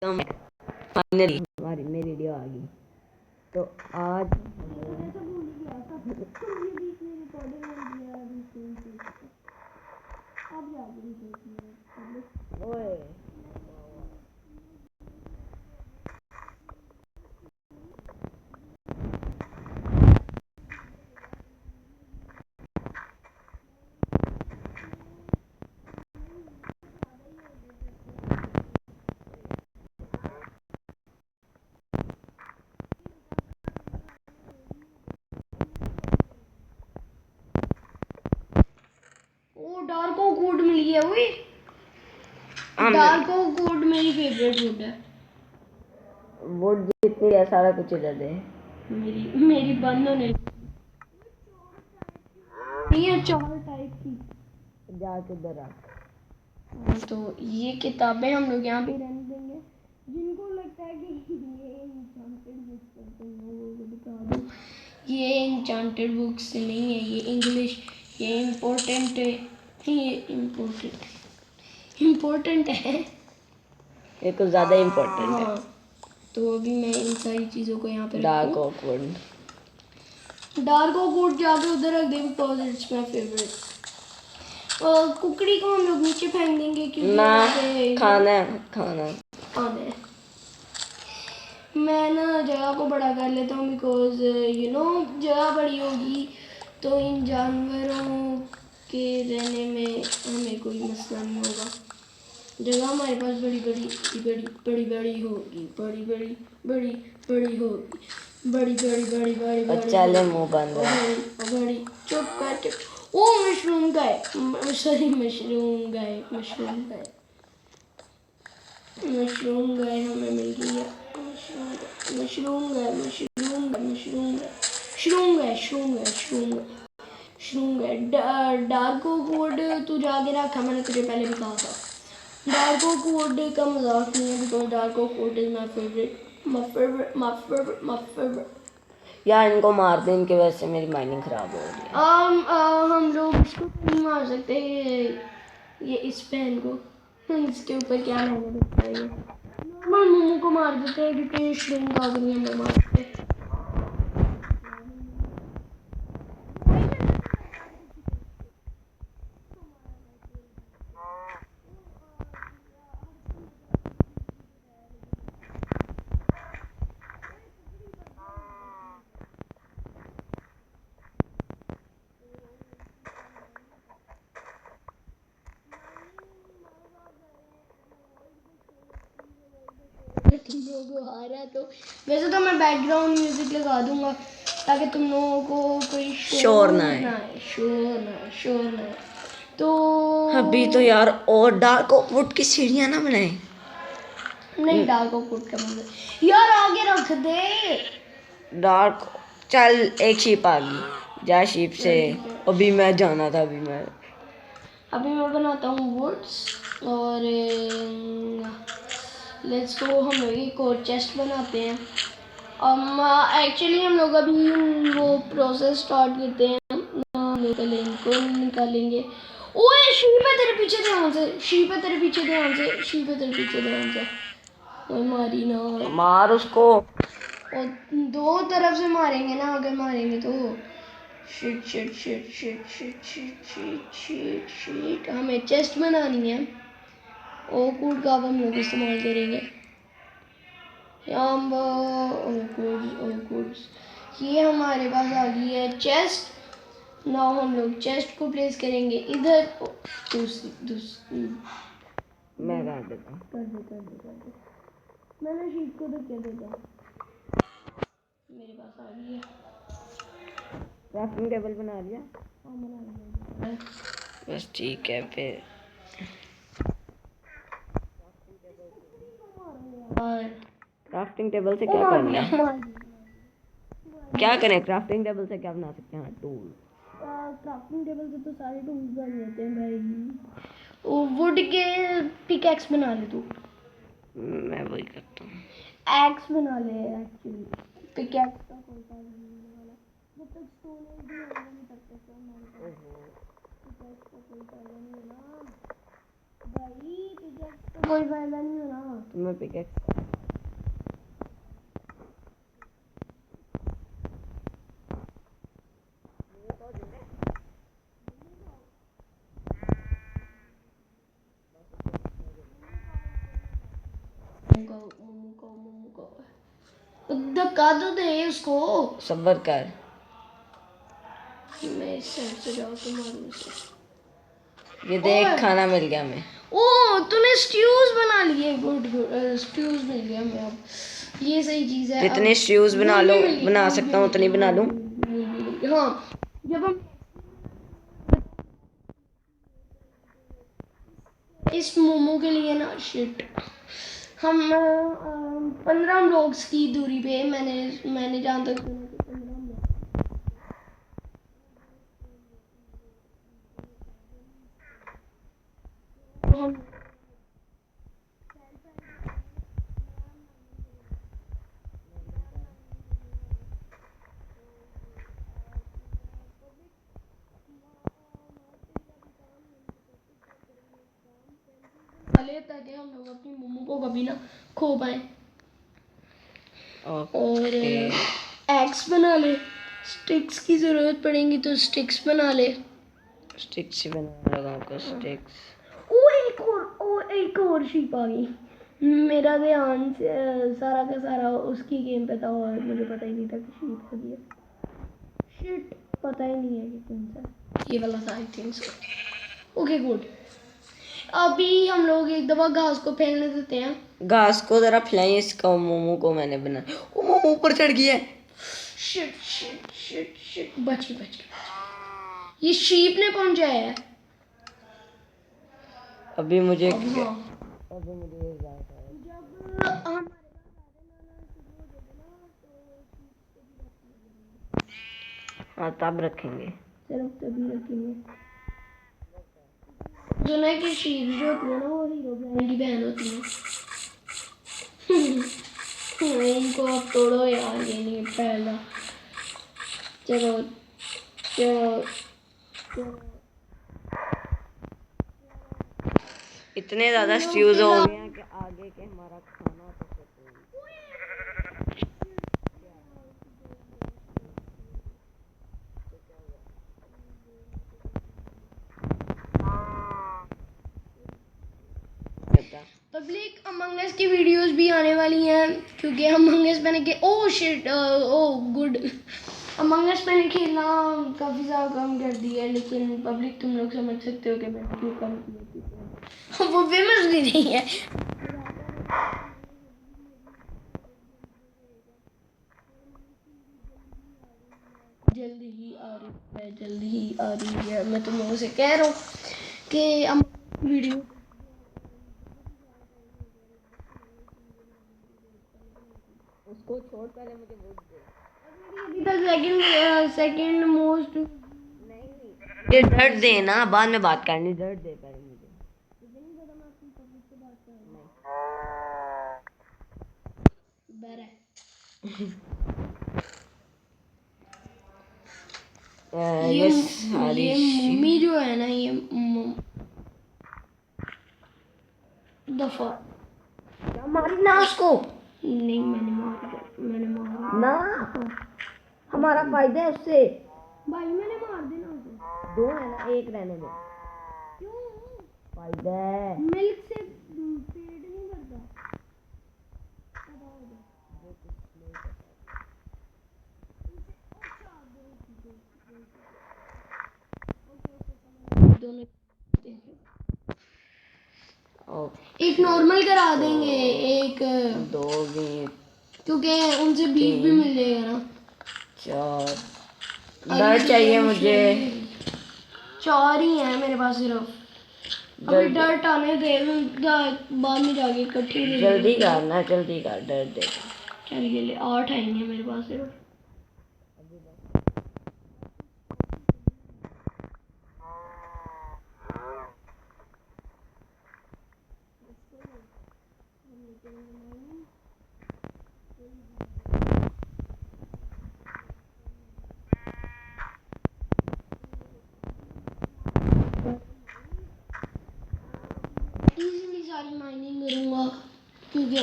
तो फाइनली हमारी मेरी वीडियो आ गई। तो आज ओए डार्को कोड मिल गया। हुई डार्को कोड मेरी फेवरेट फूड है। वो जितनी है सारा कुछ इधर दे। मेरी बंद होने नहीं है 4 टाइप की। जाके उधर आ। तो ये किताबें हम लोग यहाँ पे रहने देंगे। जिनको लगता है कि ये इंचांटेड बुक्स है तो लोगों को बता दो ये इंचांटेड बुक्स नहीं है, ये इंग्लिश, ये इम्पोर्टेंट है, ये इम्पोर्टेंट है। ये कुछ ज्यादा इम्पोर्टेंट है। हाँ, तो अभी मैं इन सारी चीज़ों को यहाँ पे डार्क रखूँ। ऑकवर्ड डार्को कोड जाके उधर रख दे बिकॉज इट्स माय फेवरेट। कुकड़ी को हम लोग नीचे फेंक देंगे क्योंकि ना वहाँ पे खाना खाना खाना है। मैं ना जगह को बड़ा कर लेता हूँ बिकॉज जगह बड़ी होगी तो इन जानवरों के रहने में हमें कोई मसला नहीं होगा। जगह हमारे पास बड़ी बड़ी बड़ी बड़ी बड़ी होगी, बड़ी बड़ी बड़ी बड़ी होगी, बड़ी बड़ी बड़ी बड़ी बड़ी चले मुंह बंद ओ है। बड़ी चुप कर चुप। ओ मशरूम का है, सॉरी मशरूम का है, मशरूम का है, मशरूम गए हमें मिल गई है। मशरूम गए मशरूम गए मशरूम गए शरूम गए शरूम गए शरूम गए शरूम गए। डार्को कोड तू जाके रखा, मैंने तुझे पहले भी कहा था। डार्को कोड का मजाक नहीं है बिकॉज डार्को code is my favourite my favourite my favourite my favourite. यार इनको मार दे, इनकी वजह से मेरी माइनिंग खराब हो रही है। हम लोग इसको नहीं मार सकते, ये इस पेन को इसके ऊपर क्या मैंने बताया। नॉर्मल मोमो को मार देते हैं क्योंकि श्रिंक का नहीं हम लोग मारते। तुम लोगों को आ रहा है तो वैसे तो मैं बैकग्राउंड म्यूजिक लगा दूंगा ताकि तुम लोगों को कोई शोर ना है। शोर ना है। तो अभी तो यार और डार्क ऑकवर्ड की सीढ़ियां ना बनाए। नहीं डार्क कोट का मतलब यार आगे रख दे। डार्क चल एक शीप आ गई, जा शीप से। अभी मैं जाना था, अभी मैं बनाता हूँ वुड्स और लेट्स गो हम लोग एक और चेस्ट बनाते हैं। एक्चुअली हम लोग अभी वो प्रोसेस स्टार्ट करते हैं। हम लोग पहले इनको निकालेंगे। ओए शीप है तेरे पीछे, ध्यान से शीप है तेरे पीछे, ध्यान से शीप है तेरे पीछे, ध्यान से। ओए मारी ना, मार उसको। और दो तरफ से मारेंगे ना, अगर मारेंगे तो shit shit shit shit shit shit shit shit shit. हमें चेस्ट बनानी है, ओकूड का अब हम लोग इस्तेमाल करेंगे। ओकूड्स ये हमारे पास आ गई है चेस्ट। नाउ हम लोग चेस्ट को प्लेस करेंगे इधर। दूसरी मैं कर देता हूँ। कर दे। मैंने शीट को धक्के देता, मेरे पास आ गई है। क्राफ्टिंग टेबल बना लिया। हाँ बना लिया। बस ठीक है फिर। क्राफ्टिंग टेबल से क्या करना है? क्या करें क्राफ्टिंग टेबल से, क्या बना सकते हैं? टूल। क्राफ्टिंग टेबल से तो सारे टूल्स बन जाते हैं भाई। वो वुड के पिकैक्स बना ले तू। मैं वही करता हूँ। एक्स बना ले, एक्चुअली पिकैक्स का कोई फायदा नहीं होने वाला जब तक स्टोन एज नहीं होगा नहीं तब तक तो हमारे पास पिकैक्स का कोई फायदा नहीं है ना। भाई पिकैक्स का कोई फायदा नहीं होना। तुम्हें पिकैक्स धक्का तो दे उसको। सब्र कर। मैं इस साइड से जाऊँ तो मारूं उसे। ये देख ओए। खाना मिल गया हमें। ओ तूने स्ट्यूज बना लिए। गुड गुड स्ट्यूज मिल गया हमें अब। ये सही चीज है। जितने अब स्ट्यूज बना wool लो भी मिल गई, बना wool भी सकता हूँ मिल उतनी गई, बना wool लूँ। भी मिल गई। हाँ जब हम इस मोमो के लिए ना शिट हम 15 ब्लॉक्स की दूरी पे मैंने जहाँ तक सुना कि 15 ब्लॉक वाले ताकि हम लोग अपनी मोमो को कभी ना खो पाए। और ओके एक्स बना ले। स्टिक्स की जरूरत पड़ेगी तो स्टिक्स बना ले। स्टिक्स बना लगा को स्टिक्स। एक और शीप आ गई। मेरा ध्यान सारा का सारा उसकी गेम पे था और मुझे पता ही नहीं था कि शीप आ गई है। शिट पता ही नहीं है कि कौन सा ये वाला था। I think so. Okay good. अभी हम लोग एक दफा घास को फैलने देते हैं। घास को जरा फैलाइए। इसका मोमो को मैंने बना। ओ मोमो ऊपर चढ़ गया है। शिट शिट शिट शिट बची। ये शीप ने पहुंचाया है। अभी मुझे अब हाँ अभी मुझे ये जाता है। जब हमारे पास आधे शुरू हो जाएगा ना तो शीप को भी रखेंगे। हाँ तब रखेंगे। सिर्फ तभी रखेंगे। सुना है कि शीप जो होती है ना वो हीरो ब्रांड की बहन होती है। इनको अब तोड़ो यार ये नहीं पहला। चलो चलो चलो। इतने ज्यादा हम लोग स्ट्यूज हो फिलहाल गए हैं कि आगे के हमारा खाना तो सकून। पब्लिक अमंग अस की वीडियोस भी आने वाली हैं क्योंकि अमंग अस मैंने के oh shit oh good among us मैंने खेलना काफ़ी ज़्यादा कम कर दिया है लेकिन पब्लिक तुम लोग समझ सकते हो कि मैंने क्यों कम किया। वो फेमस भी नहीं है। जल्दी ही आ रही है जल्दी ही आ रही है। मैं तुम लोगों से कह रहा हूँ कि हम वीडियो उसको छोड़ पहले मुझे वो दे। अभी तक सेकंड मोस्ट ये दर्द दे ना बाद में बात करनी। दर्द दे पहले मुझे। ये सारी ये मम्मी जो है ना ये दफा मारी ना उसको। नहीं मैंने मारा ना हमारा फायदा है उससे। भाई मैंने मार देना उसे। दो है ना एक रहने दो। क्यों फायदा है। मिल्क से पेट नहीं भरता। दोनों एक नॉर्मल करा देंगे एक दो भी क्योंकि उनसे बीफ भी मिल जाएगा ना। चार अभी दर्द तो चाहिए ये मुझे। 4 ही हैं मेरे पास सिर्फ। अभी डर्ट आने दे बाद में जाके इकट्ठे ले जल्दी करना जल्दी कर। दर्द दे। चल ये ले 8 आएंगे मेरे पास सिर्फ।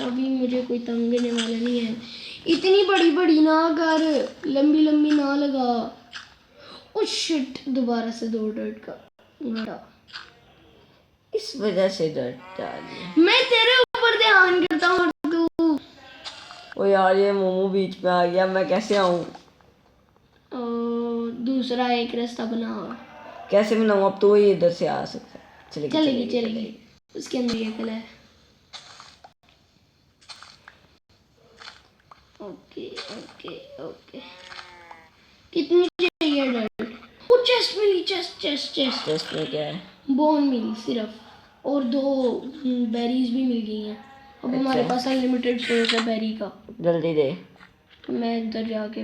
अभी मुझे कोई तंग करने वाला नहीं है। इतनी बड़ी बड़ी ना कर, लंबी लंबी ना लगा। ओ शिट, दोबारा से 2 डर्ट का घड़ा। इस वजह से डरता है। मैं तेरे ऊपर ध्यान करता हूँ और तू। ओ यार ये मोमो बीच में आ गया, मैं कैसे आऊँ? दूसरा एक रास्ता बना। कैसे बनाऊँ? अब तो ये इधर से आ सकता है। चलेगी। उसके अंदर ये कलर है। ओके। कितनी चाहिए डर्ट? वो चेस्ट मिली, चेस्ट। टेस्ट में क्या है? बोन मिली सिर्फ, और 2 बेरीज भी मिल गई हैं। अब हमारे पास अनलिमिटेड सोर्स है बेरी का। जल्दी दे। मैं इधर जाके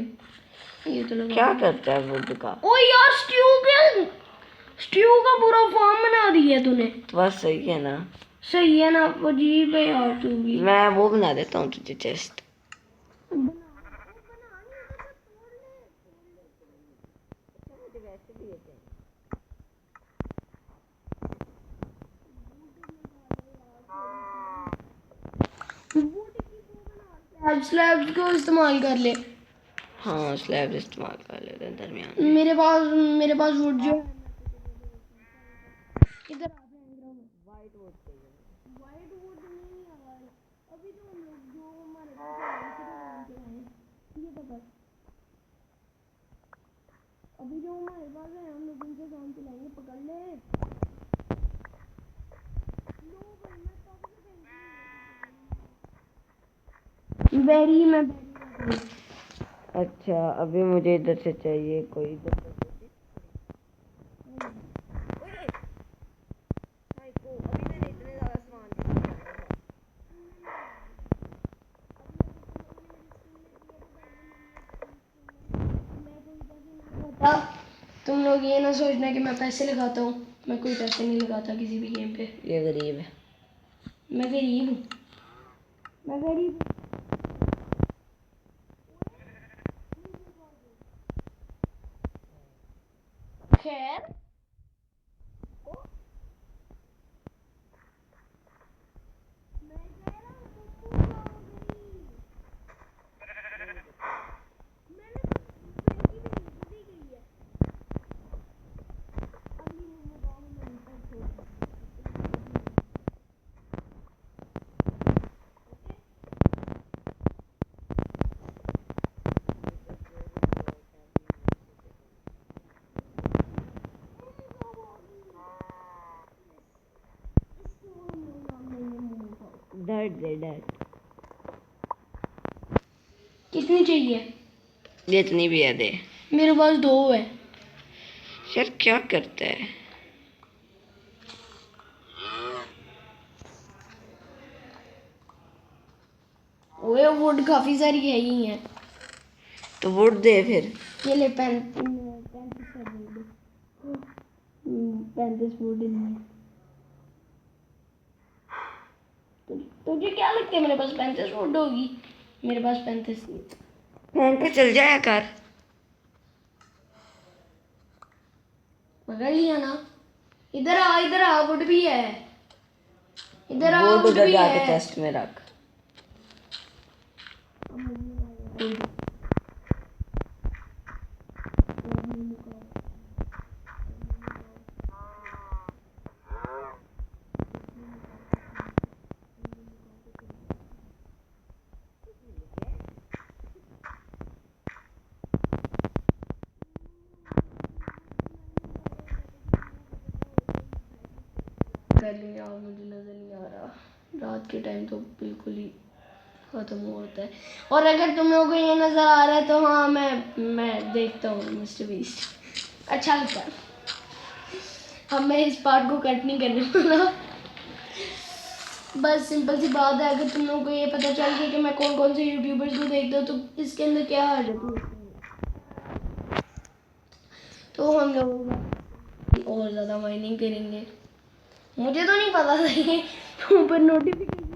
ये तो लगा। क्या करता है वुड का? ओ यार, स्ट्यू का पूरा फार्म बना दिया तूने। तो बस सही है ना? सही है ना? अजीब है यार तू भी। मैं वो बना देता हूँ तुझे चेस्ट। स्लैब्स को इस्तेमाल कर ले। हाँ स्लैब इस्तेमाल कर लेते हैं दरमियान। मेरे पास वुड जो है। इधर आ वाइट वुड चाहिए। वाइट वुड नहीं यार, अभी तो हम लोग जो हमारे पास ये तो बस अभी जो हमारे पास है हम लोग उनसे काम चलाएंगे। पकड़ ले। बेरी में अच्छा अभी मुझे इधर से चाहिए कोई इधर से। तुम लोग ये ना सोचना कि मैं पैसे लगाता हूँ। मैं कोई पैसे नहीं लगाता किसी भी गेम पे। ये गरीब है। मैं गरीब हूँ। खैर डर्ट दे डर्ट। कितनी चाहिए? जितनी भी है दे। मेरे पास 2 है। यार क्या करता है? ओए वुड काफी सारी है ही है। तो वुड दे फिर। ये ले 35 वुड नहीं है। तुझे क्या लगता है मेरे पास 35 वुड होगी? मेरे पास 35 नहीं। पहन के चल जाया कर। पकड़ लिया ना? इधर आ वुड भी है। इधर आ वुड वुड उधर भी जाके है। चेस्ट में रख। कर लेंगे। और मुझे नजर नहीं आ रहा, रात के टाइम तो बिल्कुल ही खत्म होता है। और अगर तुम लोगों को ये नजर आ रहा है तो हाँ, मैं देखता हूँ मिस्टर बीस्ट। अच्छा लगता है। अब मैं इस पार्ट को कट नहीं करने वाला। बस सिंपल सी बात है, अगर तुम लोगों को ये पता चल गया कि मैं कौन कौन से यूट्यूबर्स को देखता हूँ तो इसके अंदर क्या आ जाती है। तो हम लोग और ज़्यादा माइनिंग करेंगे। मुझे तो नहीं पता था ये ऊपर नोटिफिकेशन।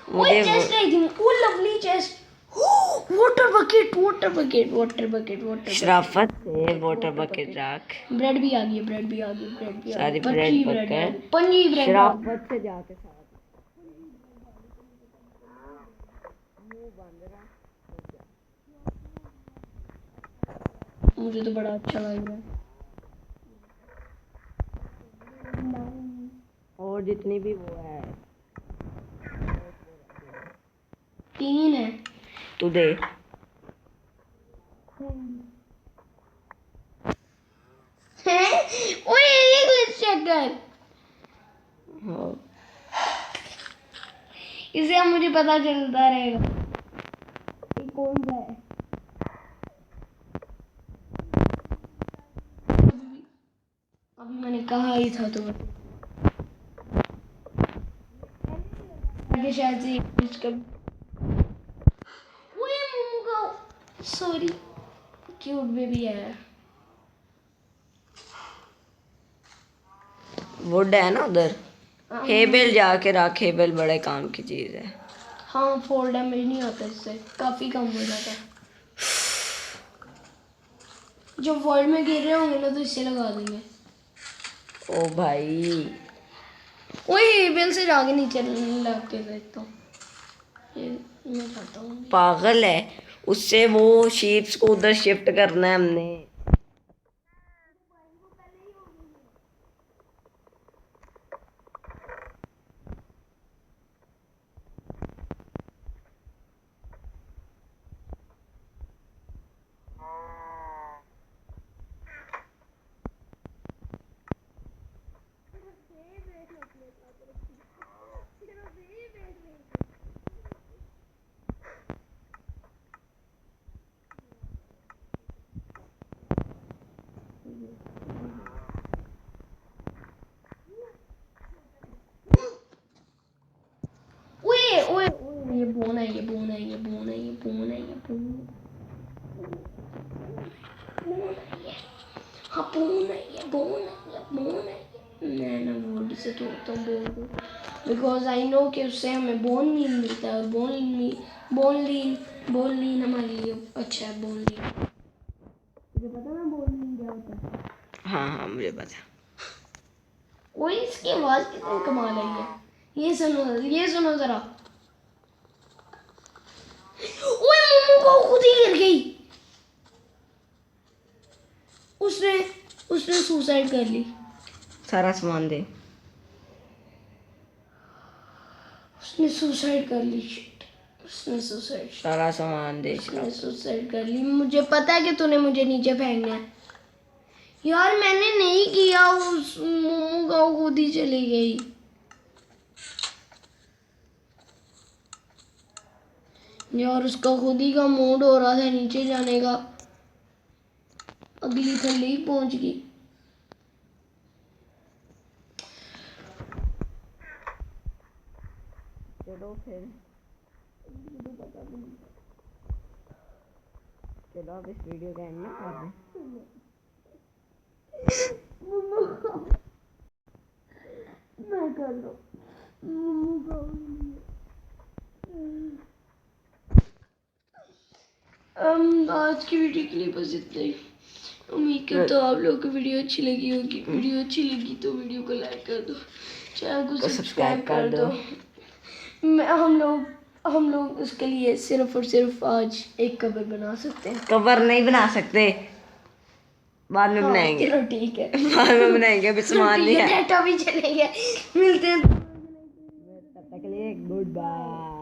मुझे चेस्ट आई थी। Oh lovely chest. Water bucket water bucket water bucket water शराफत से वाटर बकेट रख। ब्रेड भी आ गई ब्रेड भी आ गई ब्रेड भी आ सारी गई ब्रेड 25 ब्रेड आ पकड़। गई 25 ब्रेड आ गई। शराफत से जाके साथ मुझे तो बड़ा अच्छा लग रहा है। और जितनी भी वो है 3 है। तू दे। ओए ये ग्लिच चेक कर। हाँ। इसे अब मुझे पता चलता रहेगा ये कौन सा है। अभी मैंने कहा ही था तो आगे शायद से इसका ओए मोमो का सॉरी क्यूट बेबी है। वुड है ना उधर। हेबल जाके रख। हेबल बड़े काम की चीज है। हाँ 4 डैमेज नहीं आता इससे काफी कम हो जाता है। जब वर्ल्ड में गिर रहे होंगे ना तो इससे लगा देंगे। ओ भाई ओए हेबल से जाके नीचे लग के देखता हूँ। ये मैं खाता हूँ। पागल है। उससे वो शीप्स को उधर शिफ्ट करना है हमने। ओए ओए ओए ये बोन है ये बोन है ये बोन है ये बोन है ये बोन है। हाँ बोन है ये बोन है ये बोन है। मैं ना वुड से तोड़ता हूँ बोन को बिकॉज आई नो कि उससे हमें बोन लीन मिलता है और बोन लीन हमारे लिए अच्छा है। बोन लीन तुझे पता ना बोन लीन क्या होता है। हाँ हाँ मुझे पता। ओए इसकी आवाज कितनी कमाल है ये सुनो जरा। ओए मोमो को खुद ही गिर गई। उसने सुसाइड कर ली। सारा सामान दे। उसने सुसाइड कर ली। शिट उसने सुसाइड सारा सामान दे। उसने सुसाइड कर ली। मुझे पता है कि तूने मुझे नीचे फेंकना है। यार मैंने नहीं किया उस मोमो का वो खुद ही चली गई। यार उसका खुद ही का मूड हो रहा था नीचे जाने का। अगली थल्ले ही पहुंच गई। चलो फिर चलो अब इस वीडियो का एंड ना कर दें। मैं कर लो आज की वीडियो के लिए बस इतना ही। उम्मीद करता हूँ आप लोगों को वीडियो अच्छी लगी होगी। वीडियो अच्छी लगी तो वीडियो को लाइक कर दो चैनल को सब्सक्राइब कर दो। हम लोग उसके लिए सिर्फ और सिर्फ आज एक कवर बना सकते हैं। कवर नहीं बना सकते बाद में बनाएंगे। चलो ठीक है बाद में बनाएंगे अभी सामान नहीं है। डाटा भी चलेगा। मिलते हैं तब तक के लिए गुड बाय।